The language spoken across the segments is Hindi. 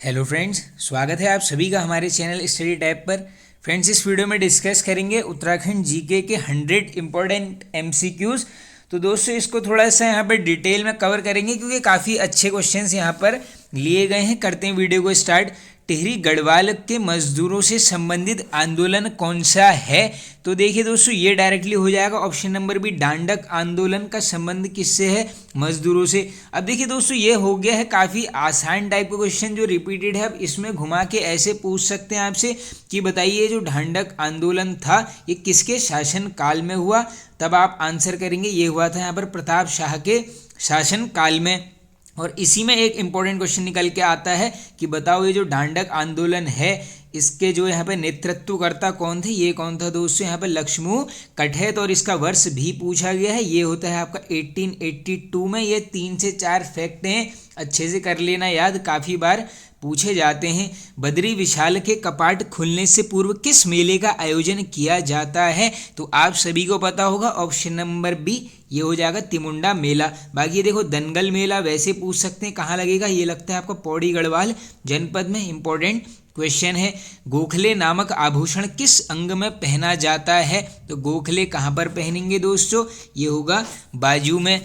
हेलो फ्रेंड्स, स्वागत है आप सभी का हमारे चैनल स्टडी टैब पर। फ्रेंड्स, इस वीडियो में डिस्कस करेंगे उत्तराखंड जीके के 100 इम्पोर्टेंट एमसीक्यूज़। तो दोस्तों, इसको थोड़ा सा यहाँ पर डिटेल में कवर करेंगे क्योंकि काफ़ी अच्छे क्वेश्चंस यहाँ पर लिए गए हैं। करते हैं वीडियो को स्टार्ट। टिहरी गढ़वाल के मजदूरों से संबंधित आंदोलन कौन सा है? तो देखिए दोस्तों, ये डायरेक्टली हो जाएगा ऑप्शन नंबर बी, दांडक आंदोलन का संबंध किससे है? मजदूरों से। अब देखिए दोस्तों, ये हो गया है काफ़ी आसान टाइप का क्वेश्चन जो रिपीटेड है। अब इसमें घुमा के ऐसे पूछ सकते हैं आपसे कि बताइए जो दांडक आंदोलन था ये किसके शासन काल में हुआ? तब आप आंसर करेंगे ये हुआ था यहाँ पर प्रताप शाह के शासन काल में। और इसी में एक इम्पॉर्टेंट क्वेश्चन निकल के आता है कि बताओ ये जो दांडक आंदोलन है इसके जो यहाँ पे नेतृत्वकर्ता कौन थे? ये कौन था दोस्तों? यहाँ पे लक्ष्मू कठेत। और इसका वर्ष भी पूछा गया है, ये होता है आपका 1882 में। ये 3 से 4 फैक्ट हैं, अच्छे से कर लेना याद, काफ़ी बार पूछे जाते हैं। बद्री विशाल के कपाट खुलने से पूर्व किस मेले का आयोजन किया जाता है? तो आप सभी को पता होगा, ऑप्शन नंबर बी, ये हो जाएगा तिमुंडा मेला। बाकी ये देखो दंगल मेला वैसे पूछ सकते हैं, कहाँ लगेगा? ये लगता है आपका पौड़ी गढ़वाल जनपद में। इंपॉर्टेंट क्वेश्चन है। गोखले नामक आभूषण किस अंग में पहना जाता है? तो गोखले कहाँ पर पहनेंगे दोस्तों? ये होगा बाजू में।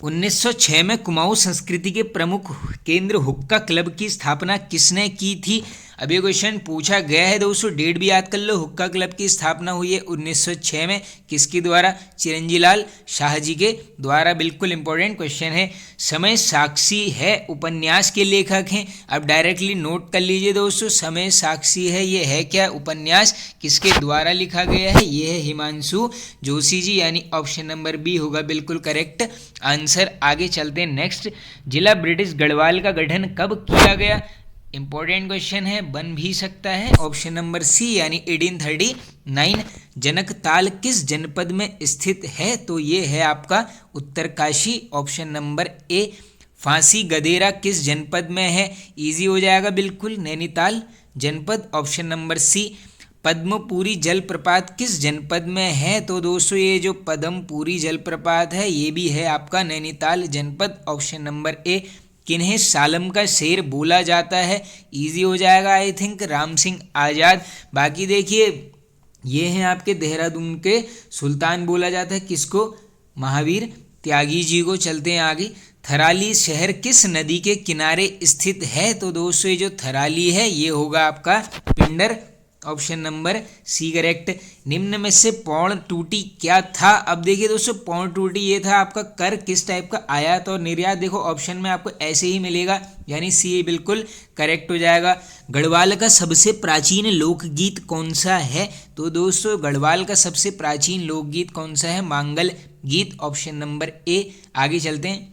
1906 में कुमाऊं संस्कृति के प्रमुख केंद्र हुक्का क्लब की स्थापना किसने की थी? अब ये क्वेश्चन पूछा गया है दोस्तों, डेट भी याद कर लो। हुक्का क्लब की स्थापना हुई है 1906 में, किसके द्वारा? चिरंजीलाल शाह जी के द्वारा। बिल्कुल इंपॉर्टेंट क्वेश्चन है। समय साक्षी है उपन्यास के लेखक हैं। अब डायरेक्टली नोट कर लीजिए दोस्तों, समय साक्षी है ये है क्या? उपन्यास। किसके द्वारा लिखा गया है? ये है हिमांशु जोशी जी, यानी ऑप्शन नंबर बी होगा बिल्कुल करेक्ट आंसर। आगे चलते हैं नेक्स्ट। जिला ब्रिटिश गढ़वाल का गठन कब किया गया? इंपॉर्टेंट क्वेश्चन है, बन भी सकता है। ऑप्शन नंबर सी यानी 1839। जनकताल किस जनपद में स्थित है? तो ये है आपका उत्तरकाशी, ऑप्शन नंबर ए। फांसी गदेरा किस जनपद में है? इजी हो जाएगा बिल्कुल, नैनीताल जनपद, ऑप्शन नंबर सी। पद्मपुरी जलप्रपात किस जनपद में है? तो दोस्तों ये जो पद्मपुरी जलप्रपात है ये भी है आपका नैनीताल जनपद, ऑप्शन नंबर ए। किन्हें सालम का शेर बोला जाता है? इजी हो जाएगा आई थिंक, राम सिंह आज़ाद। बाकी देखिए ये हैं आपके देहरादून के सुल्तान बोला जाता है, किसको? महावीर त्यागी जी को। चलते हैं आगे। थराली शहर किस नदी के किनारे स्थित है? तो दोस्तों ये जो थराली है ये होगा आपका Pindar, option number C correct. निम्न में से पौड़ टूटी क्या था? अब देखिए दोस्तों, पौड़ टूटी ये था आपका कर किस टाइप का? आयात और निर्यात। देखो ऑप्शन में आपको ऐसे ही मिलेगा, यानी सी बिल्कुल करेक्ट हो जाएगा। गढ़वाल का सबसे प्राचीन लोकगीत कौन सा है? तो दोस्तों गढ़वाल का सबसे प्राचीन लोकगीत कौन सा है? मांगल गीत, ऑप्शन नंबर ए। आगे चलते हैं।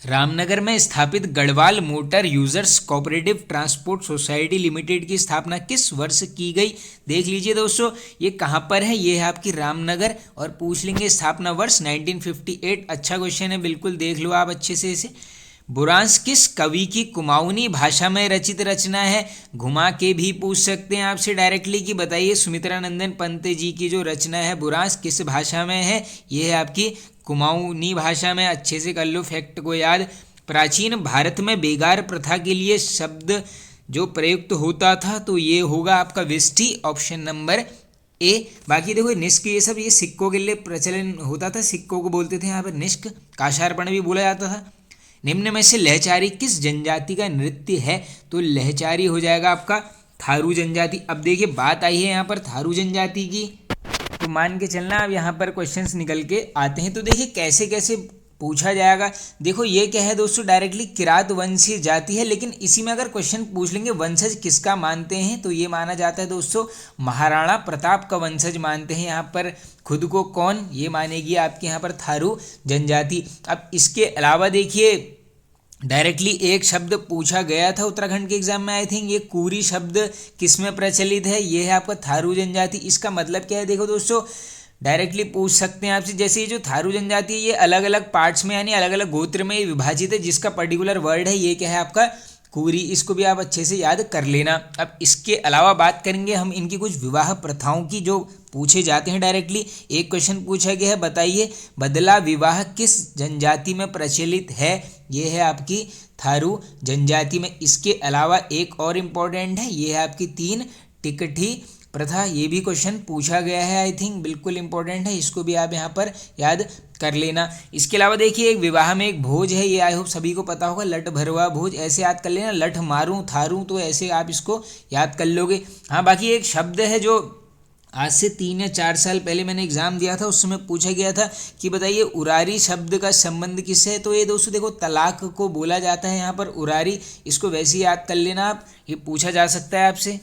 रामनगर में स्थापित Garhwal motor users cooperative transport society limited की स्थापना किस वर्ष की गई? देख लीजिए दोस्तों, ये कहाँ पर है? ये है आपकी रामनगर। और पूछ लेंगे स्थापना वर्ष 1958। अच्छा क्वेश्चन है, बिल्कुल देख लो आप अच्छे से इसे। बुरांस किस कवि की कुमाऊनी भाषा में रचित रचना है? घुमा के भी पूछ सकते हैं आपसे डायरेक्टली कि बताइए सुमित्रा नंदन पंत जी की जो रचना है बुरांस किस भाषा में है? ये है आपकी कुमाऊनी भाषा में। अच्छे से कर लो फैक्ट को याद। प्राचीन भारत में बेगार प्रथा के लिए शब्द जो प्रयुक्त होता था तो ये होगा आपका विष्टि, ऑप्शन नंबर ए। बाकी देखो निष्क, ये सब ये सिक्कों के लिए प्रचलन होता था, सिक्कों को बोलते थे यहाँ पर निष्क। काशार्पण भी बोला जाता था। निम्न में से लहचारी किस जनजाति का नृत्य है? तो लहचारी हो जाएगा आपका थारू जनजाति। अब देखिए बात आई है यहाँ पर थारू जनजाति की, तो मान के चलना अब यहाँ पर क्वेश्चंस निकल के आते हैं। तो देखिए कैसे कैसे पूछा जाएगा। देखो ये क्या है दोस्तों, डायरेक्टली किरात वंशीय जाति है, लेकिन इसी में अगर क्वेश्चन पूछ लेंगे वंशज किसका मानते हैं, तो ये माना जाता है दोस्तों महाराणा प्रताप का वंशज मानते हैं यहाँ पर खुद को। कौन? ये मानेगी आपके यहाँ पर थारू जनजाति। अब इसके अलावा देखिए डायरेक्टली एक शब्द पूछा गया था उत्तराखंड के एग्जाम में, आई थिंक ये कुरी शब्द किस में प्रचलित है? ये है आपका थारू जनजाति। इसका मतलब क्या है? देखो दोस्तों डायरेक्टली पूछ सकते हैं आपसे, जैसे ये जो थारू जनजाति है ये अलग अलग पार्ट्स में यानी अलग अलग गोत्र में विभाजित है, जिसका पर्टिकुलर वर्ड है ये क्या है आपका कुरी। इसको भी आप अच्छे से याद कर लेना। अब इसके अलावा बात करेंगे हम इनकी कुछ विवाह प्रथाओं की जो पूछे जाते हैं डायरेक्टली। एक क्वेश्चन पूछा गया है, बताइए बदला विवाह किस जनजाति में प्रचलित है? ये है आपकी थारू जनजाति में। इसके अलावा एक और इम्पोर्टेंट है, ये है आपकी 3 टिकठी प्रथा। ये भी क्वेश्चन पूछा गया है, आई थिंक बिल्कुल इंपॉर्टेंट है, इसको भी आप यहाँ पर याद कर लेना। इसके अलावा देखिए एक विवाह में एक भोज है, ये आई होप सभी को पता होगा, लठ भरवा भोज, ऐसे याद कर लेना, लठ मारूं थारूं, तो ऐसे आप इसको याद कर लोगे। हाँ, बाकी एक शब्द है जो आज से 3 या 4 साल पहले मैंने एग्जाम दिया था, उस समय पूछा गया था कि बताइए उरारी शब्द का संबंध किससे है। तो ये दोस्तों देखो तलाक को बोला जाता है यहाँ पर उरारी, इसको वैसे ही याद कर लेना आप, ये पूछा जा सकता है आपसे।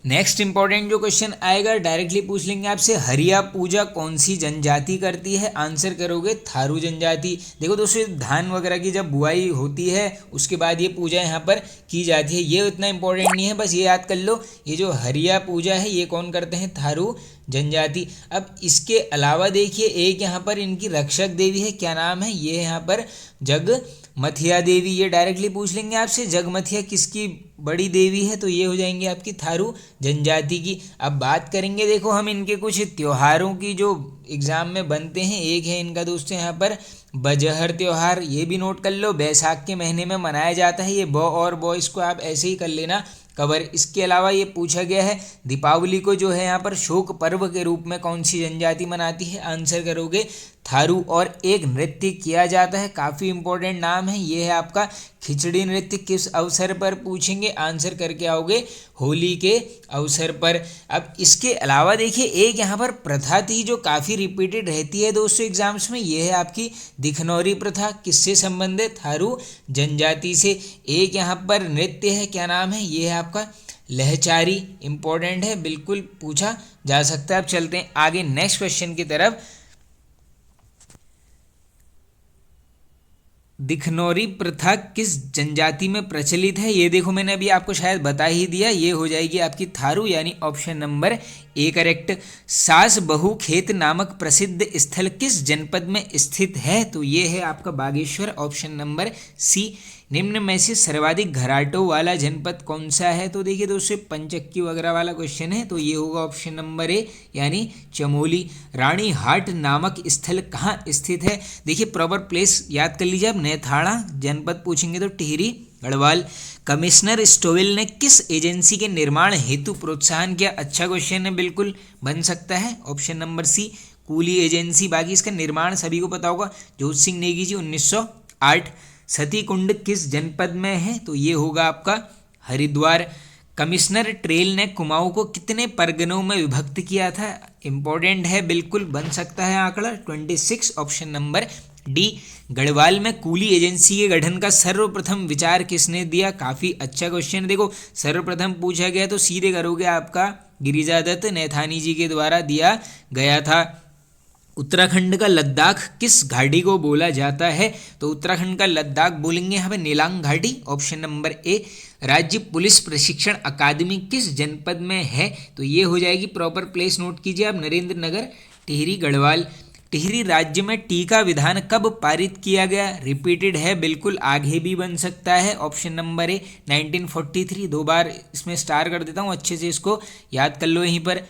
नेक्स्ट इंपॉर्टेंट जो क्वेश्चन आएगा डायरेक्टली पूछ लेंगे आपसे, हरिया पूजा कौन सी जनजाति करती है। आंसर करोगे थारू जनजाति। देखो दोस्तों धान वगैरह की जब बुआई होती है उसके बाद ये पूजा यहाँ पर की जाती है, ये उतना इंपॉर्टेंट नहीं है, बस ये याद कर लो, ये जो हरिया पूजा है ये कौन करते हैं, थारू जनजाति। अब इसके अलावा देखिए एक यहाँ पर इनकी रक्षक देवी है, क्या नाम है, ये यहाँ पर जगमथिया देवी, ये डायरेक्टली पूछ लेंगे आपसे, जगमथिया किसकी बड़ी देवी है, तो ये हो जाएंगे आपकी थारू जनजाति की। अब बात करेंगे देखो हम इनके कुछ त्योहारों की जो एग्जाम में बनते हैं, एक है इनका दोस्तों यहाँ पर बजहर त्योहार, ये भी नोट कर लो, बैसाख के महीने में मनाया जाता है, ये ब और बॉ इसको आप ऐसे ही कर लेना कवर। इसके अलावा ये पूछा गया है दीपावली को जो है यहाँ पर शोक पर्व के रूप में कौन सी जनजाति मनाती है। आंसर करोगे थारू। और एक नृत्य किया जाता है, काफ़ी इंपॉर्टेंट नाम है, ये है आपका खिचड़ी नृत्य, किस अवसर पर पूछेंगे, आंसर करके आओगे होली के अवसर पर। अब इसके अलावा देखिए एक यहाँ पर प्रथा थी जो काफ़ी रिपीटेड रहती है दोस्तों एग्जाम्स में, ये है आपकी दिखनौरी प्रथा, किससे संबंधित, थारू जनजाति से। एक यहाँ पर नृत्य है, क्या नाम है, ये है आपका लहचारी, इंपॉर्टेंट है, बिल्कुल पूछा जा सकता है। अब चलते हैं आगे नेक्स्ट क्वेश्चन की तरफ। दिखनौरी प्रथा किस जनजाति में प्रचलित है, ये देखो मैंने अभी आपको शायद बता ही दिया, ये हो जाएगी आपकी थारू, यानी ऑप्शन नंबर ए करेक्ट। सास बहू खेत नामक प्रसिद्ध स्थल किस जनपद में स्थित है, तो ये है आपका बागेश्वर, ऑप्शन नंबर सी। निम्न में से सर्वाधिक घराटों वाला जनपद कौन सा है, तो देखिए दोस्तों पंचक्की वगैरह वाला क्वेश्चन है, तो ये होगा ऑप्शन नंबर ए यानी चमोली। रानी हाट नामक स्थल कहाँ स्थित है, देखिए प्रॉपर प्लेस याद कर लीजिए आप, नेथाड़ा जनपद पूछेंगे तो टिहरी गढ़वाल। कमिश्नर स्टोवेल ने किस एजेंसी के निर्माण हेतु प्रोत्साहन किया, अच्छा क्वेश्चन है, बिल्कुल बन सकता है, option number C coolie agency. बाकी इसका निर्माण सभी को पता होगा, जोत सिंह नेगी जी 1908। सती कुंड किस जनपद में है, तो ये होगा आपका हरिद्वार। कमिश्नर ट्रेल ने कुमाऊं को कितने परगनों में विभक्त किया था, इंपॉर्टेंट है, बिल्कुल बन सकता है आंकड़ा 26, ऑप्शन नंबर डी। गढ़वाल में कूली एजेंसी के गठन का सर्वप्रथम विचार किसने दिया, काफ़ी अच्छा क्वेश्चन। देखो सर्वप्रथम पूछा गया तो सीधे करोगे आपका गिरिजादत्त नैथानी जी के द्वारा दिया गया था। उत्तराखंड का लद्दाख किस घाटी को बोला जाता है, तो उत्तराखंड का लद्दाख बोलेंगे यहाँ पे नीलांग घाटी, ऑप्शन नंबर ए। राज्य पुलिस प्रशिक्षण अकादमी किस जनपद में है, तो ये हो जाएगी, प्रॉपर प्लेस नोट कीजिए आप, नरेंद्र नगर टिहरी गढ़वाल। टिहरी राज्य में टीका विधान कब पारित किया गया, रिपीटेड है, बिल्कुल आगे भी बन सकता है, ऑप्शन नंबर ए 1943। 2 बार इसमें स्टार कर देता हूँ, अच्छे से इसको याद कर लो। यहीं पर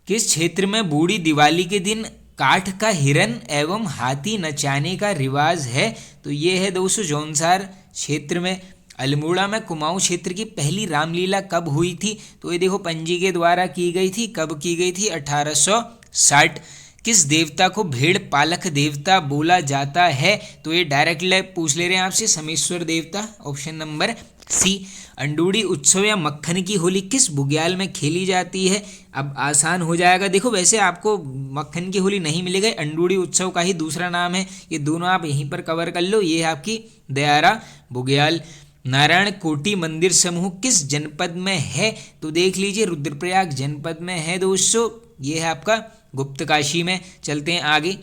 किस क्षेत्र में बूढ़ी दिवाली के दिन काठ का हिरन एवं हाथी नचाने का रिवाज है, तो ये है दोस्तों जौनसार क्षेत्र में। अल्मोड़ा में कुमाऊं क्षेत्र की पहली रामलीला कब हुई थी, तो ये देखो पंजी के द्वारा की गई थी, कब की गई थी, 1860। किस देवता को भेड़ पालक देवता बोला जाता है, तो ये डायरेक्टली पूछ ले रहे हैं आपसे, समेश्वर देवता, ऑप्शन नंबर सी। अंडूडी उत्सव या मक्खन की होली किस बुग्याल में खेली जाती है, अब आसान हो जाएगा, देखो वैसे आपको मक्खन की होली नहीं मिलेगा, अंडूडी उत्सव का ही दूसरा नाम है, ये दोनों आप यहीं पर कवर कर लो, ये है आपकी दयारा बुग्याल। नारायण कोटि मंदिर समूह किस जनपद में है, तो देख लीजिए रुद्रप्रयाग जनपद में है दोस्तों, ये है आपका गुप्तकाशी में। चलते हैं आगे।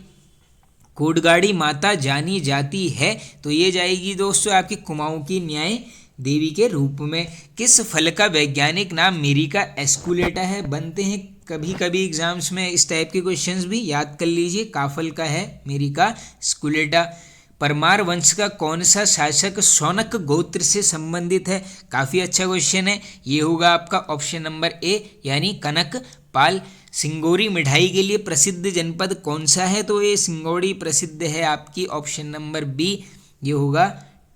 कोटगाड़ी माता जानी जाती है, तो ये जाएगी दोस्तों आपकी कुमाऊं की न्याय देवी के रूप में। किस फल का वैज्ञानिक नाम मिरिका एस्कुलेटा है, बनते हैं कभी कभी एग्जाम्स में इस टाइप के क्वेश्चंस भी, याद कर लीजिए, काफल का है मिरिका एस्कुलेटा। परमार वंश का कौन सा शासक शौनक गोत्र से संबंधित है, काफ़ी अच्छा क्वेश्चन है, ये होगा आपका ऑप्शन नंबर ए यानी कनक पाल। सिंगोरी मिठाई के लिए प्रसिद्ध जनपद कौन सा है, तो ये सिंगोड़ी प्रसिद्ध है आपकी, ऑप्शन नंबर बी, ये होगा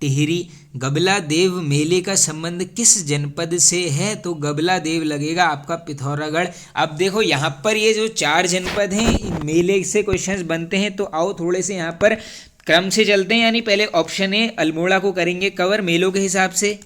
टिहरी। गबला देव मेले का संबंध किस जनपद से है? तो गबला देव लगेगा आपका पिथौरागढ़। अब देखो यहाँ पर ये जो 4 जनपद हैं इन मेले से क्वेश्चंस बनते हैं, तो आओ थोड़े से यहाँ पर क्रम से चलते हैं। यानी पहले ऑप्शन ए अल्मोड़ा को करेंगे कवर मेलों के हिसाब से।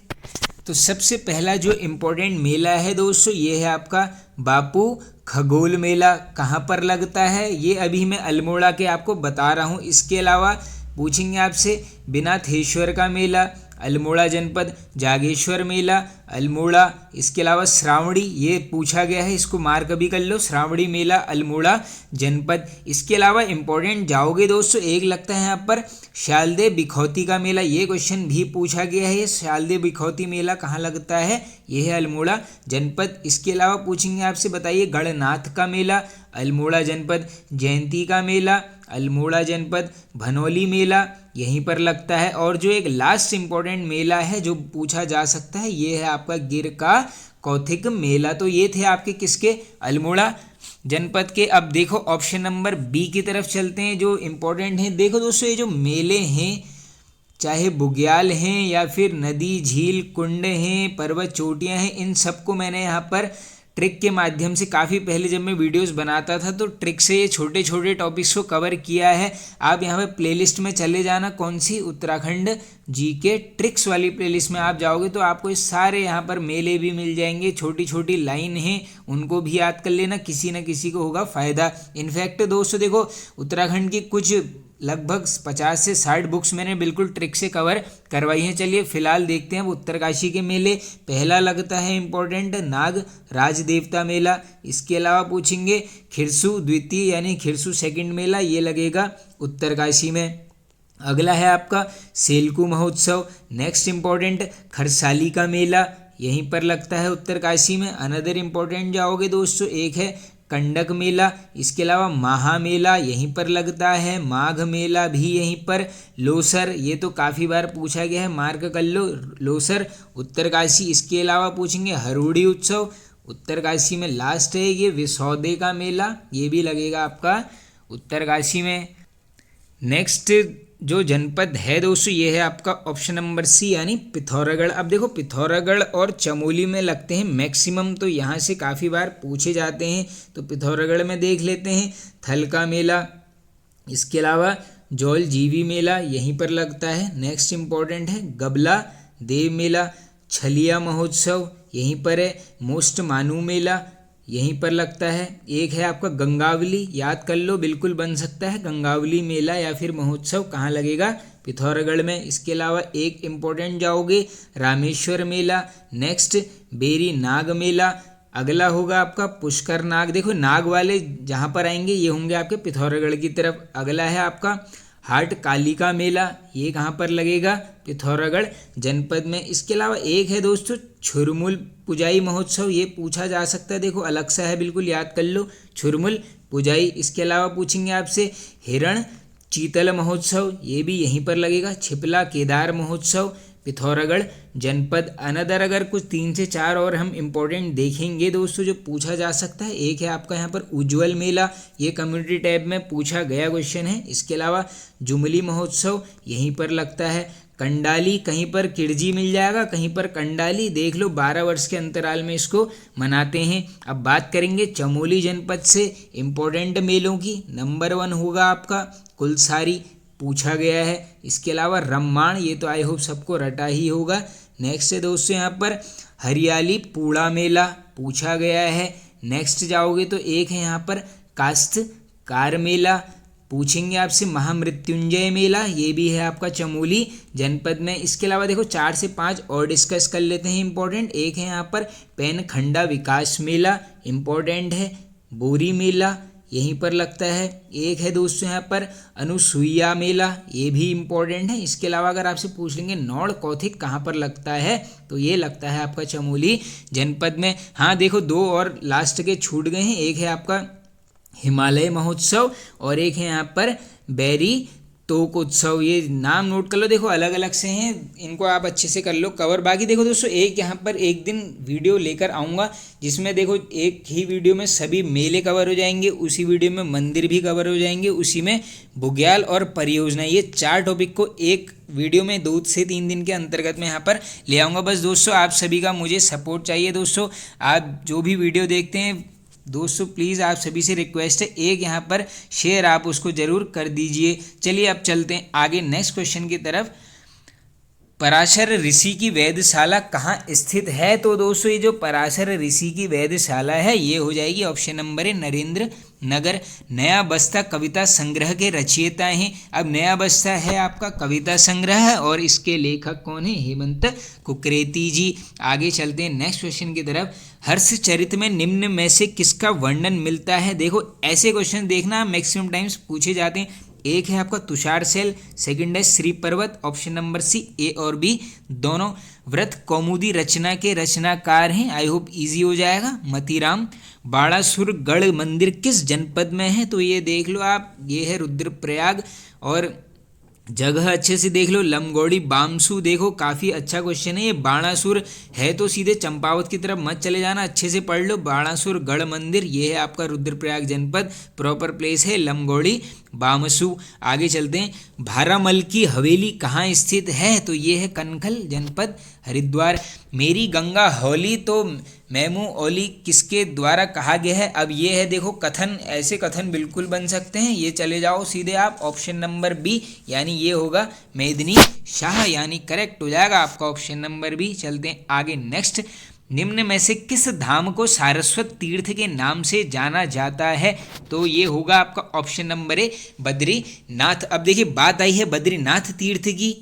तो सबसे पहला जो इम्पोर्टेंट मेला है दोस्तों ये है आपका बापू खगोल मेला। कहाँ पर लगता है ये अभी मैं अल्मोड़ा के आपको बता रहा हूँ। इसके अलावा पूछेंगे आपसे बिनाथेश्वर का मेला अल्मोड़ा जनपद, जागेश्वर मेला अल्मोड़ा, इसके अलावा श्रावणी ये पूछा गया है, इसको मार्क भी कर लो, श्रावणी मेला अल्मोड़ा जनपद। इसके अलावा इंपॉर्टेंट जाओगे दोस्तों एक लगता है यहाँ पर शालदे बिखौती का मेला, ये क्वेश्चन भी पूछा गया है। शालदे बिखौती मेला कहाँ लगता है? ये है अल्मोड़ा जनपद। इसके अलावा पूछेंगे आपसे बताइए गणनाथ का मेला अल्मोड़ा जनपद, जयंती का मेला अल्मोड़ा जनपद, भनौली मेला यहीं पर लगता है। और जो एक लास्ट इम्पोर्टेंट मेला है जो पूछा जा सकता है ये है आपका गिर का कौथिग मेला। तो ये थे आपके किसके? अल्मोड़ा जनपद के। अब देखो ऑप्शन नंबर बी की तरफ चलते हैं जो इम्पोर्टेंट है। देखो दोस्तों ये जो मेले हैं चाहे बुग्याल हैं या फिर नदी झील कुंड हैं पर्वत चोटियां हैं, इन सबको मैंने यहाँ पर ट्रिक के माध्यम से काफ़ी पहले जब मैं वीडियोस बनाता था तो ट्रिक से ये छोटे छोटे टॉपिक्स को कवर किया है। आप यहाँ पे प्लेलिस्ट में चले जाना, कौन सी? उत्तराखंड जीके ट्रिक्स वाली प्लेलिस्ट में आप जाओगे तो आपको ये सारे यहाँ पर मेले भी मिल जाएंगे, छोटी छोटी लाइन हैं उनको भी याद कर लेना, किसी न किसी को होगा फ़ायदा। इनफैक्ट दोस्तों देखो उत्तराखंड की कुछ लगभग 50 से 60 बुक्स मैंने बिल्कुल ट्रिक से कवर करवाई हैं। चलिए फिलहाल देखते हैं उत्तरकाशी के मेले। पहला लगता है इम्पोर्टेंट नाग राज देवता मेला। इसके अलावा पूछेंगे खिरसू द्वितीय यानी खिरसू सेकंड मेला, ये लगेगा उत्तरकाशी में। अगला है आपका सेलकू महोत्सव। नेक्स्ट इम्पोर्टेंट खरसाली का मेला, यहीं पर लगता है उत्तरकाशी में। अनदर इम्पोर्टेंट जाओगे दोस्तों एक है कंडक मेला। इसके अलावा महा मेला यहीं पर लगता है, माघ मेला भी यहीं पर। लोसर ये तो काफ़ी बार पूछा गया है, मार्क कर लो लोसर उत्तरकाशी। इसके अलावा पूछेंगे हरोड़ी उत्सव उत्तरकाशी में। लास्ट है ये विसौदे का मेला, ये भी लगेगा आपका उत्तरकाशी में। नेक्स्ट जो जनपद है दोस्तों ये है आपका ऑप्शन नंबर सी यानी पिथौरागढ़। अब देखो पिथौरागढ़ और चमोली में लगते हैं मैक्सिमम, तो यहाँ से काफ़ी बार पूछे जाते हैं, तो पिथौरागढ़ में देख लेते हैं थल का मेला। इसके अलावा जौल जीवी मेला यहीं पर लगता है। नेक्स्ट इम्पोर्टेंट है गबला देव मेला। छलिया महोत्सव यहीं पर है। मोस्ट मानू मेला यहीं पर लगता है। एक है आपका गंगावली, याद कर लो बिल्कुल बन सकता है गंगावली मेला या फिर महोत्सव, कहाँ लगेगा? पिथौरागढ़ में। इसके अलावा एक इम्पोर्टेंट जाओगे रामेश्वर मेला। नेक्स्ट बेरी नाग मेला। अगला होगा आपका पुष्कर नाग। देखो नाग वाले जहाँ पर आएंगे ये होंगे आपके पिथौरागढ़ की तरफ। अगला है आपका हाट कालिका मेला, ये कहाँ पर लगेगा? पिथौरागढ़ जनपद में। इसके अलावा एक है दोस्तों छुरमुल पुजाई महोत्सव, ये पूछा जा सकता है, देखो अलग सा है बिल्कुल याद कर लो छुरमुल पुजाई। इसके अलावा पूछेंगे आपसे हिरण चीतल महोत्सव, ये भी यहीं पर लगेगा। छिपला केदार महोत्सव पिथौरागढ़ जनपद। अनदर अगर कुछ 3 से 4 और हम इम्पोर्टेंट देखेंगे दोस्तों जो पूछा जा सकता है, एक है आपका यहाँ पर उज्ज्वल मेला, ये कम्युनिटी टैब में पूछा गया क्वेश्चन है। इसके अलावा जुमली महोत्सव यहीं पर लगता है। कंडाली कहीं पर किरजी मिल जाएगा, कहीं पर कंडाली, देख लो 12 वर्ष के अंतराल में इसको मनाते हैं। अब बात करेंगे चमोली जनपद से इम्पोर्टेंट मेलों की। नंबर 1 होगा आपका कुलसारी, पूछा गया है। इसके अलावा रम्माण, ये तो आई होप सबको रटा ही होगा। नेक्स्ट है दोस्तों यहाँ पर हरियाली पूड़ा मेला, पूछा गया है। नेक्स्ट जाओगे तो एक है यहाँ पर काश्तकार मेला, पूछेंगे आपसे महामृत्युंजय मेला, ये भी है आपका चमोली जनपद में। इसके अलावा देखो 4 से 5 और डिस्कस कर लेते हैं इम्पोर्टेंट। एक है यहाँ पर पेनखंडा विकास मेला, इम्पोर्टेंट है। बोरी मेला यहीं पर लगता है। एक है दोस्तों यहाँ पर अनुसुईया मेला, ये भी इम्पोर्टेंट है। इसके अलावा अगर आपसे पूछ लेंगे नौड़ कौथिग कहाँ पर लगता है, तो ये लगता है आपका चमोली जनपद में। हाँ देखो 2 और लास्ट के छूट गए हैं, एक है आपका हिमालय महोत्सव और एक है यहाँ पर बैरी तोक उत्सव, ये नाम नोट कर लो, देखो अलग अलग से हैं, इनको आप अच्छे से कर लो कवर। बाकी देखो दोस्तों एक यहाँ पर एक दिन वीडियो लेकर आऊँगा जिसमें देखो एक ही वीडियो में सभी मेले कवर हो जाएंगे, उसी वीडियो में मंदिर भी कवर हो जाएंगे, उसी में बुग्याल और परियोजना, ये 4 टॉपिक को एक वीडियो में 2 से 3 दिन के अंतर्गत में यहाँ पर ले आऊँगा। बस दोस्तों आप सभी का मुझे सपोर्ट चाहिए दोस्तों, आप जो भी वीडियो देखते हैं दोस्तों प्लीज़ आप सभी से रिक्वेस्ट है एक यहाँ पर शेयर आप उसको ज़रूर कर दीजिए। चलिए अब चलते हैं आगे नेक्स्ट क्वेश्चन की तरफ। पराशर ऋषि की वेधशाला कहाँ स्थित है? तो दोस्तों ये जो पराशर ऋषि की वेधशाला है ये हो जाएगी ऑप्शन नंबर है नरेंद्र नगर। नया बस्ता कविता संग्रह के रचयिता हैं। अब नया बस्ता है आपका कविता संग्रह और इसके लेखक कौन है? हेमंत कुकरेती जी। आगे चलते हैं नेक्स्ट क्वेश्चन की तरफ। हर्षचरित में निम्न में से किसका वर्णन मिलता है? देखो ऐसे क्वेश्चन देखना मैक्सिमम टाइम्स पूछे जाते हैं। एक है आपका तुषार सेल, सेकंड है श्री पर्वत, ऑप्शन नंबर सी ए और बी दोनों। व्रत कौमुदी रचना के रचनाकार हैं, आई होप इजी हो जाएगा, मतीराम। बाणासुर गढ़ मंदिर किस जनपद में है? तो ये देख लो आप, ये है रुद्रप्रयाग। और जगह अच्छे से देख लो, लमगोड़ी बामसू। देखो काफ़ी अच्छा क्वेश्चन है ये। बाणासुर है तो सीधे चंपावत की तरफ मत चले जाना, अच्छे से पढ़ लो। बाणासुर गढ़ मंदिर ये है आपका रुद्रप्रयाग जनपद, प्रॉपर प्लेस है लमगोड़ी बामसू। आगे चलते हैं। भारामल की हवेली कहाँ स्थित है? तो ये है कनखल जनपद हरिद्वार। मेरी गंगा होली तो मैमू ओली किसके द्वारा कहा गया है? अब ये है देखो कथन, ऐसे कथन बिल्कुल बन सकते हैं। ये चले जाओ सीधे आप ऑप्शन नंबर बी, यानी ये होगा मेदिनी शाह, यानी करेक्ट हो जाएगा आपका ऑप्शन नंबर बी। चलते हैं आगे नेक्स्ट। निम्न में से किस धाम को सारस्वत तीर्थ के नाम से जाना जाता है? तो ये होगा आपका ऑप्शन नंबर ए बद्रीनाथ। अब देखिए बात आई है बद्रीनाथ तीर्थ की,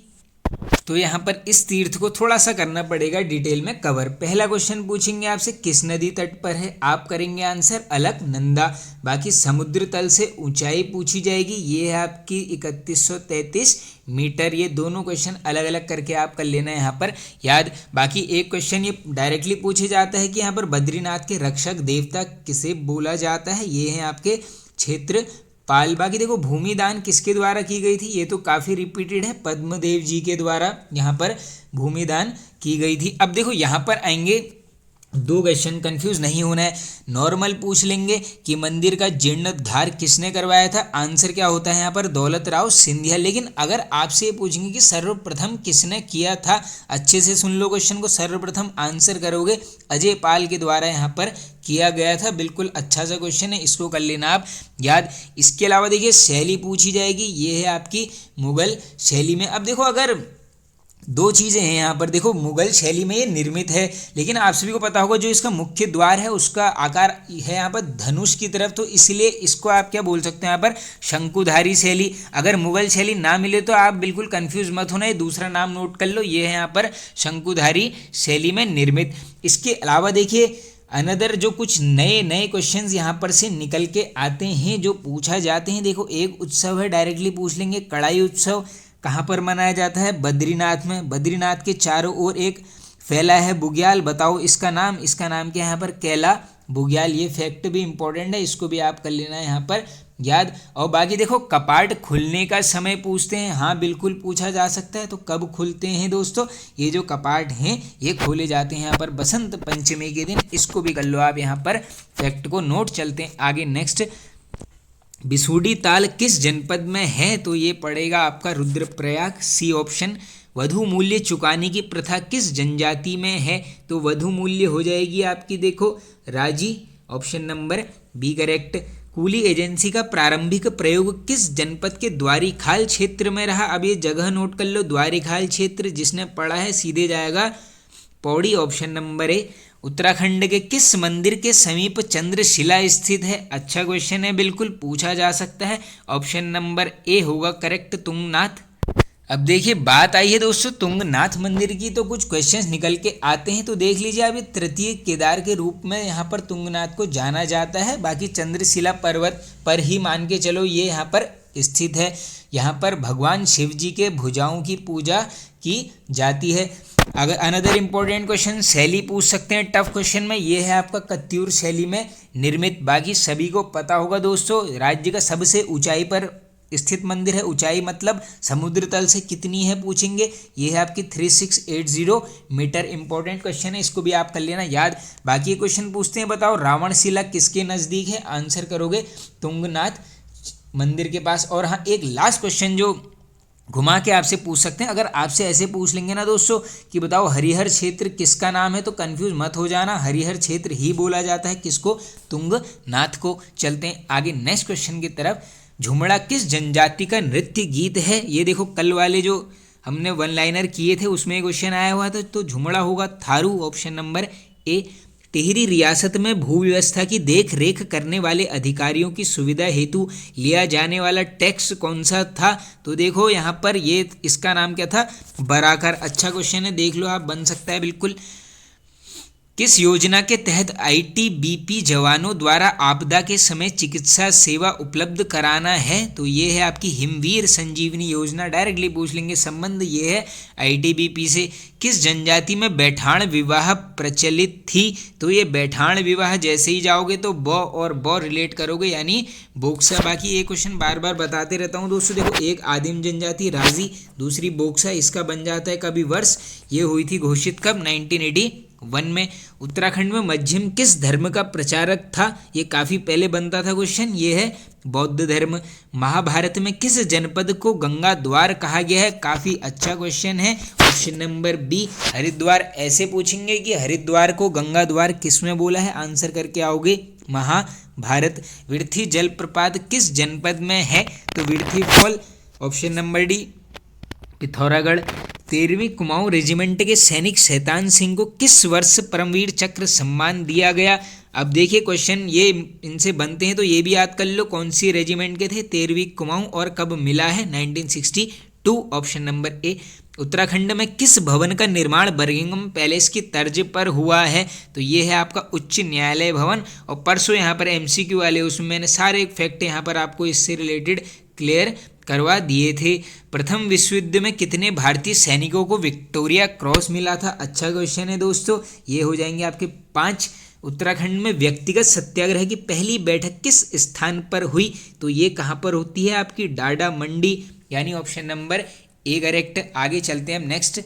तो यहाँ पर इस तीर्थ को थोड़ा सा करना पड़ेगा डिटेल में कवर। पहला क्वेश्चन पूछेंगे आपसे किस नदी तट पर है? आप करेंगे आंसर अलकनंदा। बाकी समुद्र तल से ऊंचाई पूछी जाएगी, ये है आपकी 3133 मीटर। ये दोनों क्वेश्चन अलग अलग करके आप कर लेना है यहाँ पर याद। बाकी एक क्वेश्चन ये डायरेक्टली पूछे जाता है कि यहाँ पर बद्रीनाथ के रक्षक देवता किसे बोला जाता है? ये है आपके क्षेत्र पाल। बाकी देखो भूमि दान किसके द्वारा की गई थी? ये तो काफ़ी रिपीटेड है, पद्मदेव जी के द्वारा यहाँ पर भूमि दान की गई थी। अब देखो यहाँ पर आएंगे 2 क्वेश्चन, कंफ्यूज नहीं होना है। नॉर्मल पूछ लेंगे कि मंदिर का जीर्णोद्धार किसने करवाया था? आंसर क्या होता है यहाँ पर? दौलत राव सिंधिया। लेकिन अगर आपसे ये पूछेंगे कि सर्वप्रथम किसने किया था, अच्छे से सुन लो क्वेश्चन को, सर्वप्रथम आंसर करोगे अजय पाल के द्वारा यहाँ पर किया गया था। बिल्कुल अच्छा सा क्वेश्चन है, इसको कर लेना आप याद। इसके अलावा देखिए शैली पूछी जाएगी, ये है आपकी मुगल शैली में। अब देखो अगर 2 चीज़ें हैं यहाँ पर, देखो मुगल शैली में ये निर्मित है, लेकिन आप सभी को पता होगा जो इसका मुख्य द्वार है उसका आकार है यहाँ पर धनुष की तरफ, तो इसलिए इसको आप क्या बोल सकते हैं यहाँ पर? शंकुधारी शैली। अगर मुगल शैली ना मिले तो आप बिल्कुल कंफ्यूज मत होना, ये दूसरा नाम नोट कर लो, ये है यहाँ पर शंकुधारी शैली में निर्मित। इसके अलावा देखिए अनदर जो कुछ नए नए क्वेश्चंस यहाँ पर से निकल के आते हैं जो पूछा जाते हैं। देखो एक उत्सव है, डायरेक्टली पूछ लेंगे, कड़ाई उत्सव कहाँ पर मनाया जाता है? बद्रीनाथ में। बद्रीनाथ के चारों ओर एक फैला है बुग्याल, बताओ इसका नाम? इसका नाम क्या है यहाँ पर? कैला बुग्याल। ये फैक्ट भी इंपॉर्टेंट है, इसको भी आप कर लेना है यहाँ पर याद। और बाकी देखो कपाट खुलने का समय पूछते हैं, हाँ बिल्कुल पूछा जा सकता है। तो कब खुलते हैं दोस्तों? ये जो कपाट हैं ये खोले जाते हैं यहाँ पर बसंत पंचमी के दिन, इसको भी कर लो आप यहाँ पर फैक्ट को नोट। चलते हैं आगे नेक्स्ट। बिसूड़ी ताल किस जनपद में है? तो ये पड़ेगा आपका रुद्रप्रयाग, सी ऑप्शन। वधु मूल्य चुकाने की प्रथा किस जनजाति में है? तो वधु मूल्य हो जाएगी आपकी देखो राजी, option number B correct. Coolie agency का प्रारंभिक प्रयोग किस जनपद के द्वारीखाल क्षेत्र में रहा? अब ये जगह नोट कर लो, द्वारीखाल क्षेत्र, जिसने पढ़ा है सीधे जाएगा Pauri, option number A. Uttarakhand के किस मंदिर के समीप चंद्रशिला स्थित है? अच्छा क्वेश्चन है, बिल्कुल पूछा जा सकता है, ऑप्शन नंबर ए होगा करेक्ट, तुंगनाथ। अब देखिए बात आई है दोस्तों तुंगनाथ मंदिर की, तो कुछ क्वेश्चंस निकल के आते हैं, तो देख लीजिए। अभी तृतीय केदार के रूप में यहाँ पर तुंगनाथ को जाना जाता है। बाकी चंद्रशिला पर्वत पर ही मान के चलो ये यहाँ पर स्थित है। यहाँ पर भगवान शिव जी के भुजाओं की पूजा की जाती है। अगर अनदर इम्पोर्टेंट क्वेश्चन शैली पूछ सकते हैं टफ क्वेश्चन में, ये है आपका कत्यूर शैली में निर्मित। बाकी सभी को पता होगा दोस्तों राज्य का सबसे ऊंचाई पर स्थित मंदिर है। ऊंचाई मतलब समुद्र तल से कितनी है पूछेंगे, ये है आपकी 3680 मीटर। इंपॉर्टेंट क्वेश्चन है, इसको भी आप कर लेना याद। बाकी क्वेश्चन पूछते हैं, बताओ रावणशिला किसके नज़दीक है, आंसर करोगे तुंगनाथ मंदिर के पास। और हाँ, एक लास्ट क्वेश्चन जो घुमा के आपसे पूछ सकते हैं, अगर आपसे ऐसे पूछ लेंगे ना दोस्तों कि बताओ हरिहर क्षेत्र किसका नाम है, तो कंफ्यूज मत हो जाना, हरिहर क्षेत्र ही बोला जाता है किसको, तुंगनाथ को। चलते हैं आगे नेक्स्ट क्वेश्चन की तरफ। झुमड़ा किस जनजाति का नृत्य गीत है, ये देखो कल वाले जो हमने वन लाइनर किए थे उसमें क्वेश्चन आया हुआ था, तो झुमड़ा होगा Tharu, option number A. Tehri रियासत में भू व्यवस्था की देख रेख करने वाले अधिकारियों की सुविधा हेतु लिया जाने वाला टैक्स कौन सा था, तो देखो यहाँ पर ये इसका नाम क्या था, बराकर। अच्छा क्वेश्चन है, देख लो आप, बन सकता है बिल्कुल। किस योजना के तहत आईटीबीपी जवानों द्वारा आपदा के समय चिकित्सा सेवा उपलब्ध कराना है, तो ये है आपकी हिमवीर संजीवनी योजना। डायरेक्टली पूछ लेंगे, संबंध ये है आईटीबीपी से। किस जनजाति में बैठाण विवाह प्रचलित थी, तो ये बैठाण विवाह जैसे ही जाओगे तो ब और ब रिलेट करोगे, यानी बोक्सा। बाकी ये क्वेश्चन बार बार बताते रहता हूँ दोस्तों। देखो, एक आदिम जनजाति राजी, दूसरी बोक्सा, इसका बन जाता है कभी वर्ष, ये हुई थी घोषित कब, 1981 में। उत्तराखंड में मध्यम किस धर्म का प्रचारक था, ये काफ़ी पहले बनता था क्वेश्चन, ये है बौद्ध धर्म। महाभारत में किस जनपद को गंगा द्वार कहा गया है, काफ़ी अच्छा क्वेश्चन है, ऑप्शन नंबर बी हरिद्वार। ऐसे पूछेंगे कि हरिद्वार को गंगा द्वार किस में बोला है, आंसर करके आओगे महाभारत। विर्थी जलप्रपात किस जनपद में है, तो Birthi fall, option number D Pithoragarh. 13वीं कुमाऊं रेजिमेंट के सैनिक शैतान सिंह को किस वर्ष परमवीर चक्र सम्मान दिया गया। अब देखिए क्वेश्चन ये इनसे बनते हैं, तो ये भी याद कर लो, कौन सी रेजिमेंट के थे 13वीं कुमाऊं और कब मिला है, 1962, ऑप्शन नंबर ए। उत्तराखंड में किस भवन का निर्माण बर्मिंघम पैलेस की तर्ज पर हुआ है, तो ये है आपका उच्च न्यायालय भवन। और परसों यहाँ पर एमसीक्यू वाले उसमें मैंने सारे फैक्ट यहाँ पर आपको इससे रिलेटेड क्लियर करवा दिए थे। प्रथम विश्व युद्ध में कितने भारतीय सैनिकों को विक्टोरिया क्रॉस मिला था, अच्छा क्वेश्चन है दोस्तों, ये हो जाएंगे आपके 5। उत्तराखंड में व्यक्तिगत सत्याग्रह की पहली बैठक किस स्थान पर हुई, तो ये कहाँ पर होती है आपकी डाडा मंडी, यानी ऑप्शन नंबर ए करेक्ट। आगे चलते हैं हम नेक्स्ट।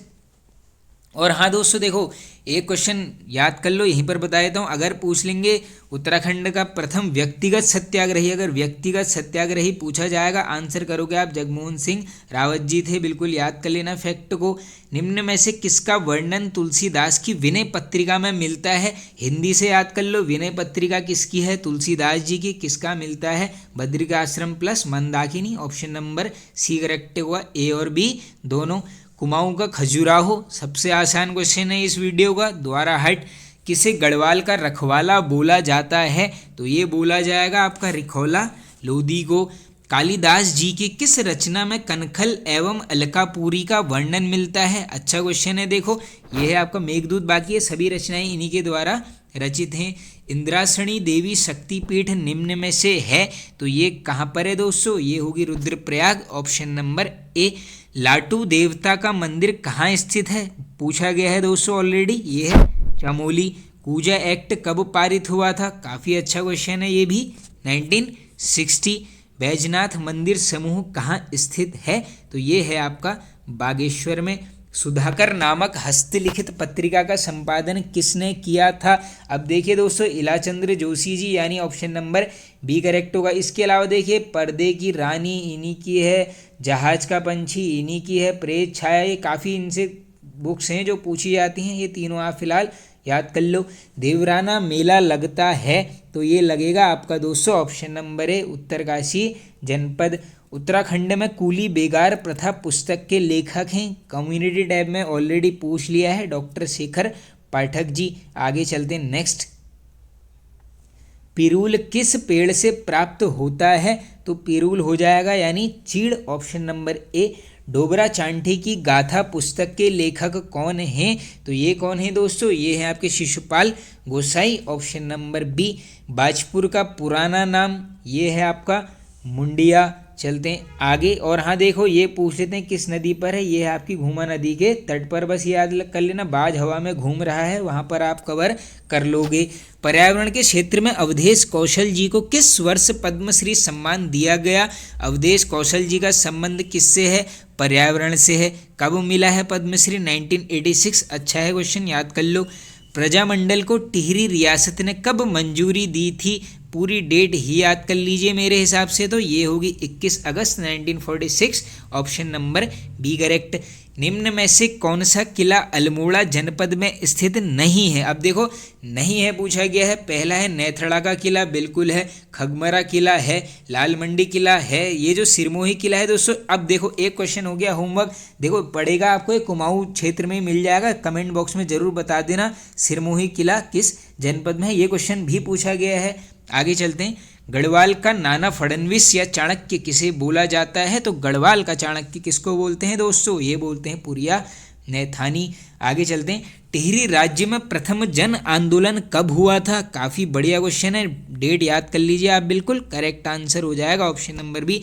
और हाँ दोस्तों देखो, एक क्वेश्चन याद कर लो, यहीं पर बता देता हूँ। अगर पूछ लेंगे उत्तराखंड का प्रथम व्यक्तिगत सत्याग्रही, अगर व्यक्तिगत सत्याग्रही पूछा जाएगा, आंसर करोगे आप जगमोहन सिंह रावत जी थे, बिल्कुल याद कर लेना फैक्ट को। निम्न में से किसका वर्णन तुलसीदास की विनय पत्रिका में मिलता है, हिंदी से याद कर लो, विनय पत्रिका किसकी है, तुलसीदास जी की। किसका मिलता है, Badrikashram plus Mandakini, option number C correct हुआ, ए और बी दोनों। कुमाऊं का खजुराहो, सबसे आसान क्वेश्चन है इस वीडियो का। द्वाराहट किसे गढ़वाल का रखवाला बोला जाता है, तो ये बोला जाएगा आपका रिखौला लोधी को। कालिदास जी की किस रचना में कनखल एवं अलकापुरी का वर्णन मिलता है, अच्छा क्वेश्चन है। देखो, ये है आपका मेघदूत, बाकी ये सभी रचनाएं इन्हीं के द्वारा रचित हैं। इंद्रासणी देवी शक्तिपीठ निम्न में से है, तो ये कहाँ पर है दोस्तों, ये होगी रुद्रप्रयाग, ऑप्शन नंबर ए। लाटू देवता का मंदिर कहाँ स्थित है, पूछा गया है दोस्तों ऑलरेडी, ये है चमोली। कूजा एक्ट कब पारित हुआ था, काफ़ी अच्छा क्वेश्चन है ये भी, 1960। बैजनाथ मंदिर समूह कहाँ स्थित है, तो ये है आपका बागेश्वर में। सुधाकर नामक हस्तलिखित पत्रिका का संपादन किसने किया था, अब देखिए दोस्तों इलाचंद्र जोशी जी, यानी ऑप्शन नंबर बी करेक्ट होगा। इसके अलावा देखिए पर्दे की रानी इन्हीं की है, जहाज का पंछी इन्हीं की है, प्रेत छाया, ये काफ़ी इनसे बुक्स हैं जो पूछी जाती हैं, ये तीनों आप फिलहाल याद कर लो। देवराना मेला लगता है, तो ये लगेगा आपका दोस्तों ऑप्शन नंबर ए उत्तरकाशी जनपद। उत्तराखंड में कूली बेगार प्रथा पुस्तक के लेखक हैं, कम्युनिटी टैब में ऑलरेडी पूछ लिया है, डॉक्टर शेखर पाठक जी। आगे चलते हैं नेक्स्ट। पिरूल किस पेड़ से प्राप्त होता है, तो पिरूल हो जाएगा यानी चीड़, option number A. Dobra Chanthi की गाथा पुस्तक के लेखक कौन हैं, तो ये कौन है दोस्तों, ये है आपके शिशुपाल गोसाई, ऑप्शन नंबर बी। बाजपुर का पुराना नाम, ये है आपका मुंडिया चलते हैं आगे। और हाँ देखो ये पूछ लेते हैं किस नदी पर है, ये है आपकी घूमा नदी के तट पर। बस याद कर लेना, बाज हवा में घूम रहा है, वहाँ पर आप कवर कर लोगे। पर्यावरण के क्षेत्र में अवधेश कौशल जी को किस वर्ष पद्मश्री सम्मान दिया गया? अवधेश कौशल जी का संबंध किससे है? पर्यावरण से है। कब मिला है पद्मश्री? 1986। अच्छा है क्वेश्चन, याद कर लो। प्रजामंडल को टिहरी रियासत ने कब मंजूरी दी थी? पूरी डेट ही याद कर लीजिए, मेरे हिसाब से तो ये होगी 21 अगस्त 1946। Option number B correct. निम्न में से कौन सा किला अल्मोड़ा जनपद में स्थित नहीं है? अब देखो नहीं है पूछा गया है। पहला है नेथड़ा का किला, बिल्कुल है। खगमरा किला है, लाल मंडी किला है, ये जो सिरमोही किला है दोस्तों। अब देखो एक क्वेश्चन हो गया होमवर्क, देखो पड़ेगा आपको, एक कुमाऊं क्षेत्र में ही मिल जाएगा। कमेंट बॉक्स में जरूर बता देना सिरमोही किला किस जनपद में है, ये क्वेश्चन भी पूछा गया है। आगे चलते हैं। गढ़वाल का नाना फडणवीस या चाणक्य किसे बोला जाता है? तो गढ़वाल का चाणक्य किसको बोलते हैं दोस्तों? ये बोलते हैं पुरिया नैथानी। आगे चलते हैं। टिहरी राज्य में प्रथम जन आंदोलन कब हुआ था? काफ़ी बढ़िया क्वेश्चन है, डेट याद कर लीजिए आप, बिल्कुल करेक्ट आंसर हो जाएगा ऑप्शन नंबर बी